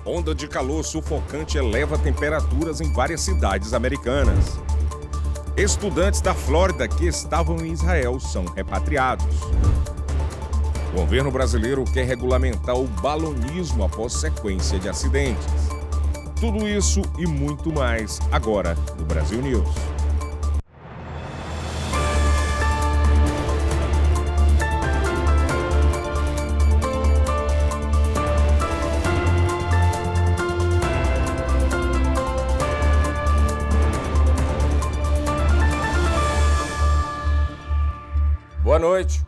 Onda de calor sufocante eleva temperaturas em várias cidades americanas. Estudantes da Flórida que estavam em Israel são repatriados. O governo brasileiro quer regulamentar o balonismo após sequência de acidentes. Tudo isso e muito mais agora no Brasil News. Boa noite.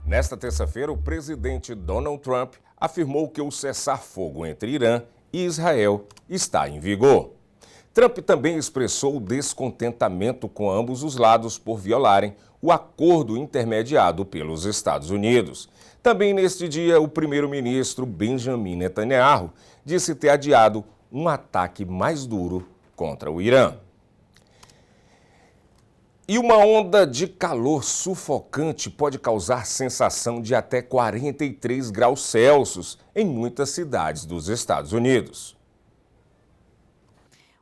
Nesta terça-feira, o presidente Donald Trump afirmou que o cessar-fogo entre Irã e Israel está em vigor. Trump também expressou descontentamento com ambos os lados por violarem o acordo intermediado pelos Estados Unidos. Também neste dia, o primeiro-ministro Benjamin Netanyahu disse ter adiado um ataque mais duro contra o Irã. E uma onda de calor sufocante pode causar sensação de até 43 graus Celsius em muitas cidades dos Estados Unidos.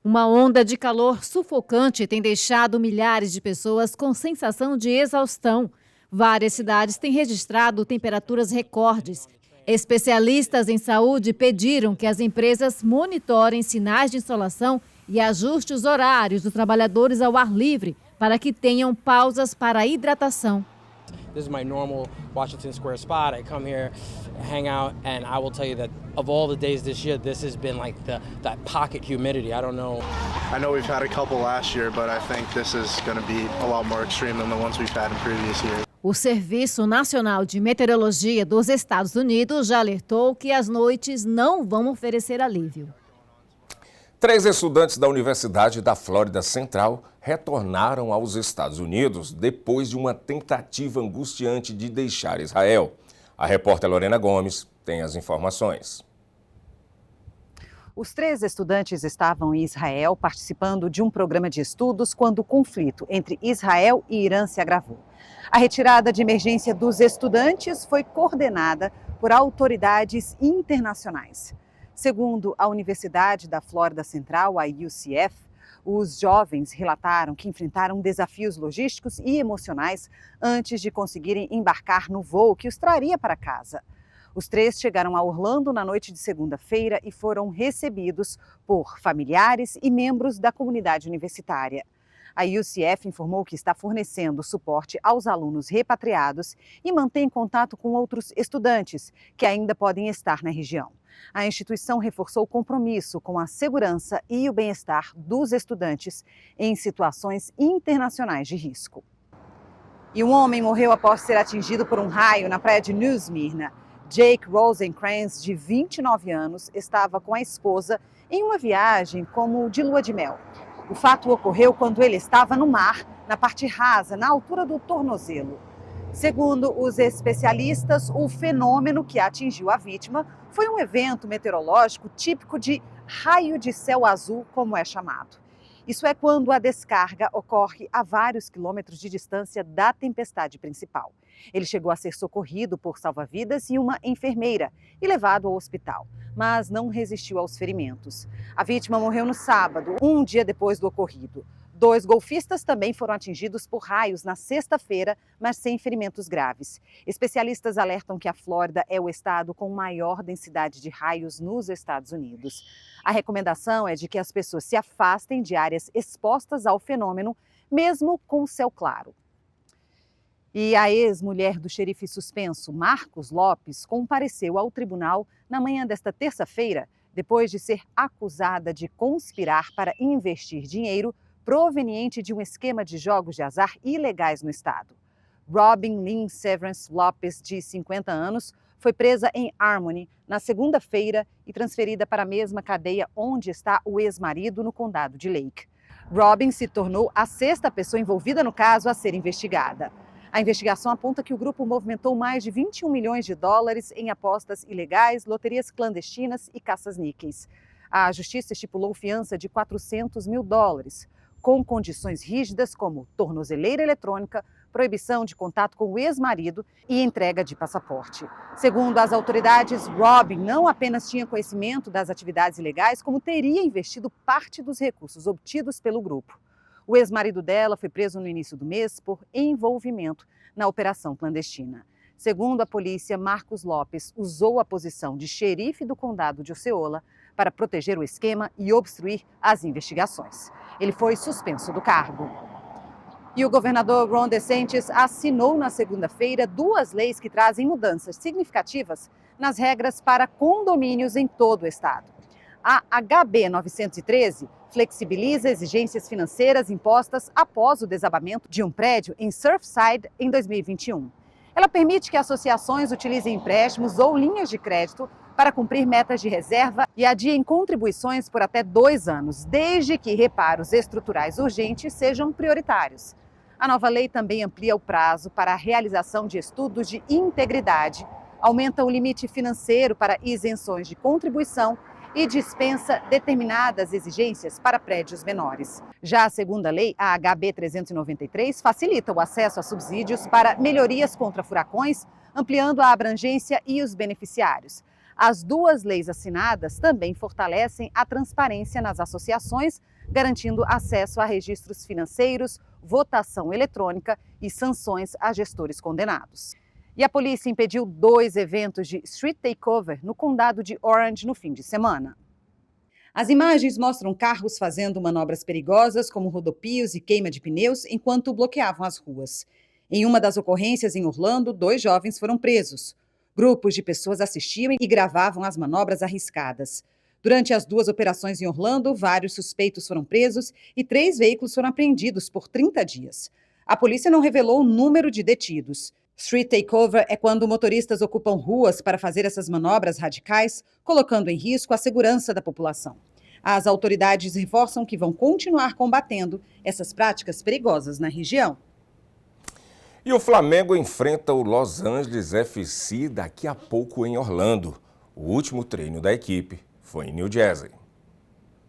Uma onda de calor sufocante tem deixado milhares de pessoas com sensação de exaustão. Várias cidades têm registrado temperaturas recordes. Especialistas em saúde pediram que as empresas monitorem sinais de insolação e ajustem os horários dos trabalhadores ao ar livre, para que tenham pausas para a hidratação. This is my normal Washington Square spot. I come here, hang out, and I will tell you that of all the days this year, this has been like that pocket humidity. I don't know. I know we've had a couple last year, but I think this is going to be a lot more extreme than the ones we've had in previous years. O Serviço Nacional de Meteorologia dos Estados Unidos já alertou que as noites não vão oferecer alívio. 3 estudantes da Universidade da Flórida Central retornaram aos Estados Unidos depois de uma tentativa angustiante de deixar Israel. A repórter Lorena Gomes tem as informações. Os 3 estudantes estavam em Israel participando de um programa de estudos quando o conflito entre Israel e Irã se agravou. A retirada de emergência dos estudantes foi coordenada por autoridades internacionais. Segundo a Universidade da Flórida Central, a UCF, os jovens relataram que enfrentaram desafios logísticos e emocionais antes de conseguirem embarcar no voo que os traria para casa. Os 3 chegaram a Orlando na noite de segunda-feira e foram recebidos por familiares e membros da comunidade universitária. A UCF informou que está fornecendo suporte aos alunos repatriados e mantém contato com outros estudantes que ainda podem estar na região. A instituição reforçou o compromisso com a segurança e o bem-estar dos estudantes em situações internacionais de risco. E um homem morreu após ser atingido por um raio na praia de New Smyrna. Jake Rosenkrantz, de 29 anos, estava com a esposa em uma viagem como de lua de mel. O fato ocorreu quando ele estava no mar, na parte rasa, na altura do tornozelo. Segundo os especialistas, o fenômeno que atingiu a vítima foi um evento meteorológico típico de raio de céu azul, como é chamado. Isso é quando a descarga ocorre a vários quilômetros de distância da tempestade principal. Ele chegou a ser socorrido por salva-vidas e uma enfermeira e levado ao hospital, mas não resistiu aos ferimentos. A vítima morreu no sábado, um dia depois do ocorrido. 2 golfistas também foram atingidos por raios na sexta-feira, mas sem ferimentos graves. Especialistas alertam que a Flórida é o estado com maior densidade de raios nos Estados Unidos. A recomendação é de que as pessoas se afastem de áreas expostas ao fenômeno, mesmo com o céu claro. E a ex-mulher do xerife suspenso, Marcos Lopes, compareceu ao tribunal na manhã desta terça-feira, depois de ser acusada de conspirar para investir dinheiro proveniente de um esquema de jogos de azar ilegais no estado. Robin Lynn Severance Lopes, de 50 anos, foi presa em Harmony na segunda-feira e transferida para a mesma cadeia onde está o ex-marido, no condado de Lake. Robin se tornou a 6ª pessoa envolvida no caso a ser investigada. A investigação aponta que o grupo movimentou mais de 21 milhões de dólares em apostas ilegais, loterias clandestinas e caças-níqueis. A justiça estipulou fiança de $400 mil, com condições rígidas como tornozeleira eletrônica, proibição de contato com o ex-marido e entrega de passaporte. Segundo as autoridades, Robin não apenas tinha conhecimento das atividades ilegais, como teria investido parte dos recursos obtidos pelo grupo. O ex-marido dela foi preso no início do mês por envolvimento na operação clandestina. Segundo a polícia, Marcos Lopes usou a posição de xerife do condado de Osceola para proteger o esquema e obstruir as investigações. Ele foi suspenso do cargo. E o governador Ron DeSantis assinou na segunda-feira 2 leis que trazem mudanças significativas nas regras para condomínios em todo o estado. A HB 913 flexibiliza exigências financeiras impostas após o desabamento de um prédio em Surfside em 2021. Ela permite que associações utilizem empréstimos ou linhas de crédito para cumprir metas de reserva e adiem contribuições por até 2 anos, desde que reparos estruturais urgentes sejam prioritários. A nova lei também amplia o prazo para a realização de estudos de integridade, aumenta o limite financeiro para isenções de contribuição e dispensa determinadas exigências para prédios menores. Já a segunda lei, a HB 393, facilita o acesso a subsídios para melhorias contra furacões, ampliando a abrangência e os beneficiários. As 2 leis assinadas também fortalecem a transparência nas associações, garantindo acesso a registros financeiros, votação eletrônica e sanções a gestores condenados. E a polícia impediu 2 eventos de street takeover no condado de Orange no fim de semana. As imagens mostram carros fazendo manobras perigosas, como rodopios e queima de pneus, enquanto bloqueavam as ruas. Em uma das ocorrências em Orlando, 2 jovens foram presos. Grupos de pessoas assistiam e gravavam as manobras arriscadas. Durante as 2 operações em Orlando, vários suspeitos foram presos e 3 veículos foram apreendidos por 30 dias. A polícia não revelou o número de detidos. Street takeover é quando motoristas ocupam ruas para fazer essas manobras radicais, colocando em risco a segurança da população. As autoridades reforçam que vão continuar combatendo essas práticas perigosas na região. E o Flamengo enfrenta o Los Angeles FC daqui a pouco em Orlando. O último treino da equipe foi em New Jersey.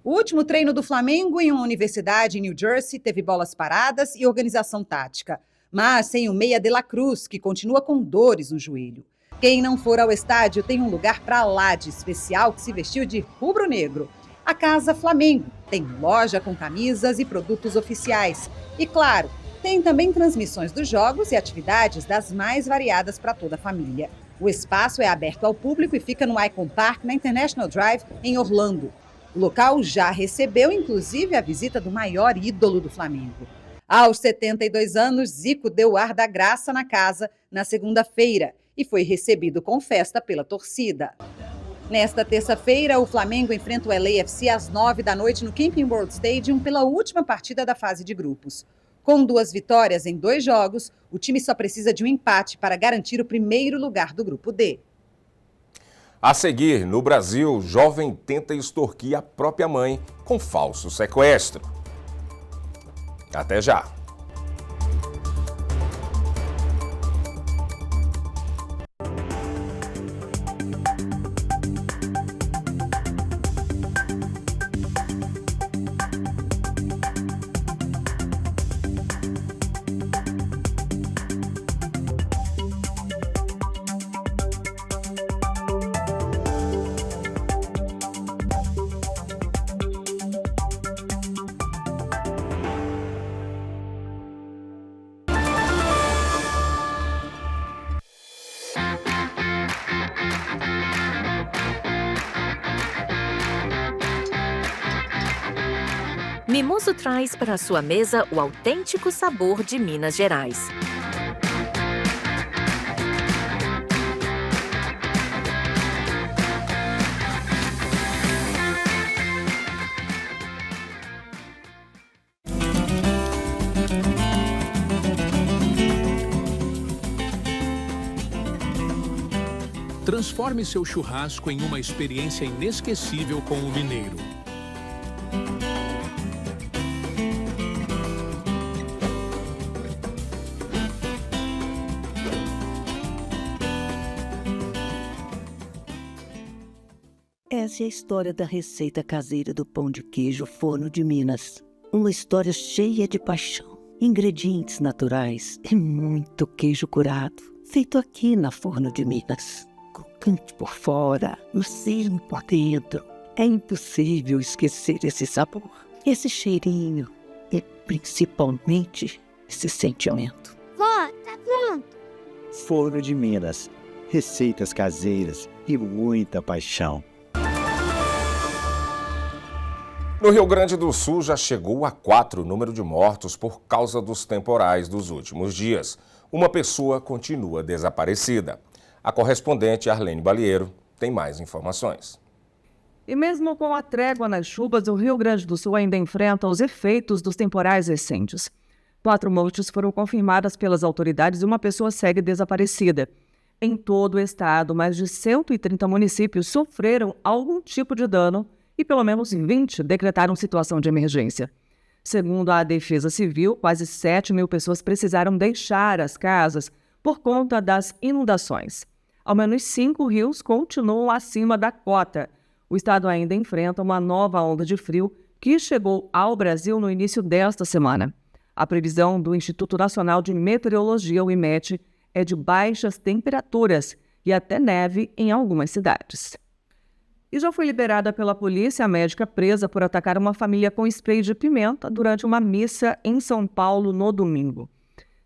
O último treino do Flamengo em uma universidade em New Jersey teve bolas paradas e organização tática, mas sem o meia de la Cruz, que continua com dores no joelho. Quem não for ao estádio tem um lugar para lá de especial que se vestiu de rubro-negro. A Casa Flamengo tem loja com camisas e produtos oficiais. E claro, tem também transmissões dos jogos e atividades das mais variadas para toda a família. O espaço é aberto ao público e fica no Icon Park, na International Drive, em Orlando. O local já recebeu, inclusive, a visita do maior ídolo do Flamengo. Aos 72 anos, Zico deu o ar da graça na casa na segunda-feira e foi recebido com festa pela torcida. Nesta terça-feira, o Flamengo enfrenta o LAFC às 9 da noite no Camping World Stadium pela última partida da fase de grupos. Com 2 vitórias em 2 jogos, o time só precisa de um empate para garantir o primeiro lugar do grupo D. A seguir, no Brasil, jovem tenta extorquir a própria mãe com falso sequestro. Até já! Mimoso traz para a sua mesa o autêntico sabor de Minas Gerais. Transforme seu churrasco em uma experiência inesquecível com o mineiro. Essa é a história da receita caseira do pão de queijo Forno de Minas. Uma história cheia de paixão. Ingredientes naturais e muito queijo curado, feito aqui na Forno de Minas. Crocante por fora, macio por dentro. É impossível esquecer esse sabor, esse cheirinho e principalmente esse sentimento. Vó, tá pronto. Forno de Minas, receitas caseiras e muita paixão. No Rio Grande do Sul já chegou a 4 o número de mortos por causa dos temporais dos últimos dias. Uma pessoa continua desaparecida. A correspondente Arlene Balieiro tem mais informações. E mesmo com a trégua nas chuvas, o Rio Grande do Sul ainda enfrenta os efeitos dos temporais recentes. 4 mortes foram confirmadas pelas autoridades e uma pessoa segue desaparecida. Em todo o estado, mais de 130 municípios sofreram algum tipo de dano e pelo menos 20 decretaram situação de emergência. Segundo a Defesa Civil, quase 7 mil pessoas precisaram deixar as casas por conta das inundações. Ao menos 5 rios continuam acima da cota. O estado ainda enfrenta uma nova onda de frio que chegou ao Brasil no início desta semana. A previsão do Instituto Nacional de Meteorologia, o IMET, é de baixas temperaturas e até neve em algumas cidades. E já foi liberada pela polícia a médica presa por atacar uma família com spray de pimenta durante uma missa em São Paulo no domingo.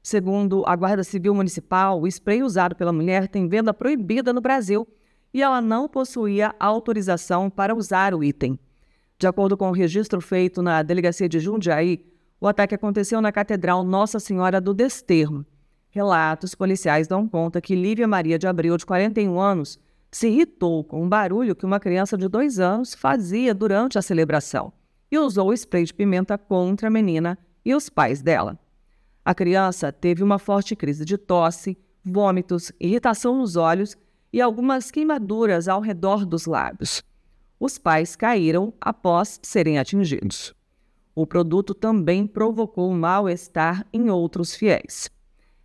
Segundo a Guarda Civil Municipal, o spray usado pela mulher tem venda proibida no Brasil e ela não possuía autorização para usar o item. De acordo com o registro feito na delegacia de Jundiaí, o ataque aconteceu na Catedral Nossa Senhora do Desterro. Relatos policiais dão conta que Lívia Maria de Abreu, de 41 anos, se irritou com um barulho que uma criança de 2 anos fazia durante a celebração e usou o spray de pimenta contra a menina e os pais dela. A criança teve uma forte crise de tosse, vômitos, irritação nos olhos e algumas queimaduras ao redor dos lábios. Os pais caíram após serem atingidos. O produto também provocou mal-estar em outros fiéis.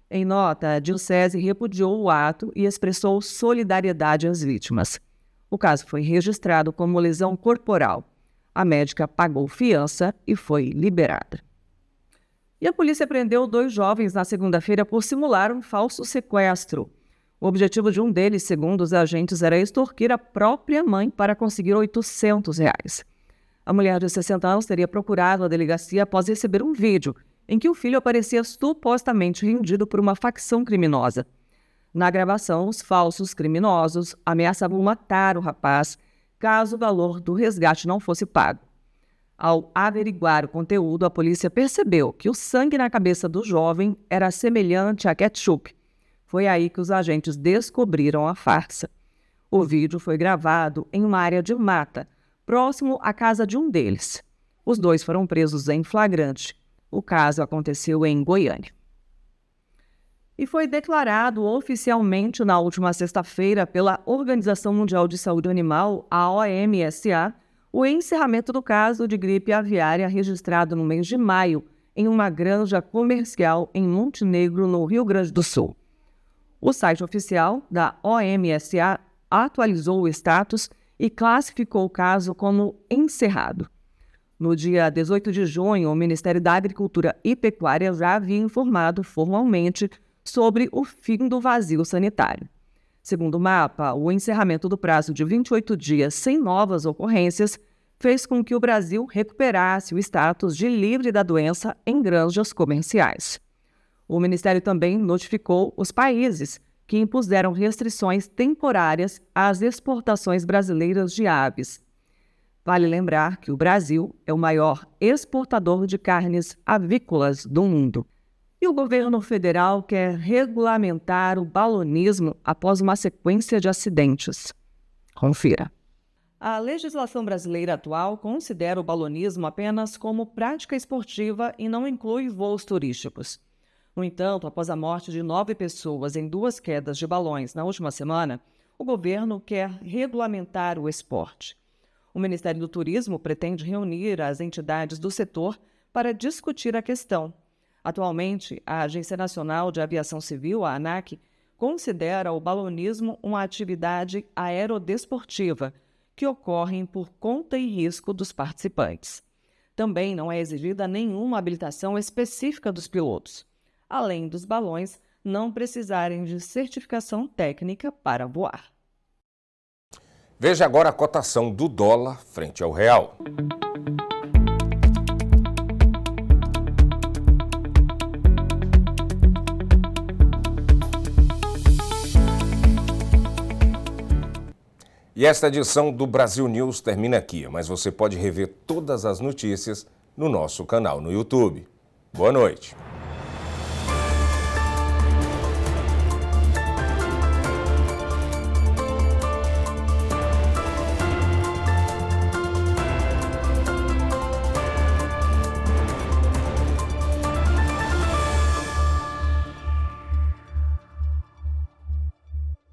Em nota, a diocese repudiou o ato e expressou solidariedade às vítimas. O caso foi registrado como lesão corporal. A médica pagou fiança e foi liberada. E a polícia prendeu 2 jovens na segunda-feira por simular um falso sequestro. O objetivo de um deles, segundo os agentes, era extorquir a própria mãe para conseguir R$800. A mulher de 60 anos teria procurado a delegacia após receber um vídeo em que o filho aparecia supostamente rendido por uma facção criminosa. Na gravação, os falsos criminosos ameaçavam matar o rapaz caso o valor do resgate não fosse pago. Ao averiguar o conteúdo, a polícia percebeu que o sangue na cabeça do jovem era semelhante a ketchup. Foi aí que os agentes descobriram a farsa. O vídeo foi gravado em uma área de mata, próximo à casa de um deles. Os 2 foram presos em flagrante. O caso aconteceu em Goiânia. E foi declarado oficialmente na última sexta-feira pela Organização Mundial de Saúde Animal, a OMSA, o encerramento do caso de gripe aviária registrado no mês de maio em uma granja comercial em Montenegro, no Rio Grande do Sul. O site oficial da OMSA atualizou o status e classificou o caso como encerrado. No dia 18 de junho, o Ministério da Agricultura e Pecuária já havia informado formalmente sobre o fim do vazio sanitário. Segundo o mapa, o encerramento do prazo de 28 dias sem novas ocorrências fez com que o Brasil recuperasse o status de livre da doença em granjas comerciais. O Ministério também notificou os países que impuseram restrições temporárias às exportações brasileiras de aves. Vale lembrar que o Brasil é o maior exportador de carnes avícolas do mundo. E o governo federal quer regulamentar o balonismo após uma sequência de acidentes. Confira. A legislação brasileira atual considera o balonismo apenas como prática esportiva e não inclui voos turísticos. No entanto, após a morte de 9 pessoas em 2 quedas de balões na última semana, o governo quer regulamentar o esporte. O Ministério do Turismo pretende reunir as entidades do setor para discutir a questão. Atualmente, a Agência Nacional de Aviação Civil, a ANAC, considera o balonismo uma atividade aerodesportiva que ocorre por conta e risco dos participantes. Também não é exigida nenhuma habilitação específica dos pilotos, além dos balões não precisarem de certificação técnica para voar. Veja agora a cotação do dólar frente ao real. E esta edição do Brasil News termina aqui, mas você pode rever todas as notícias no nosso canal no YouTube. Boa noite.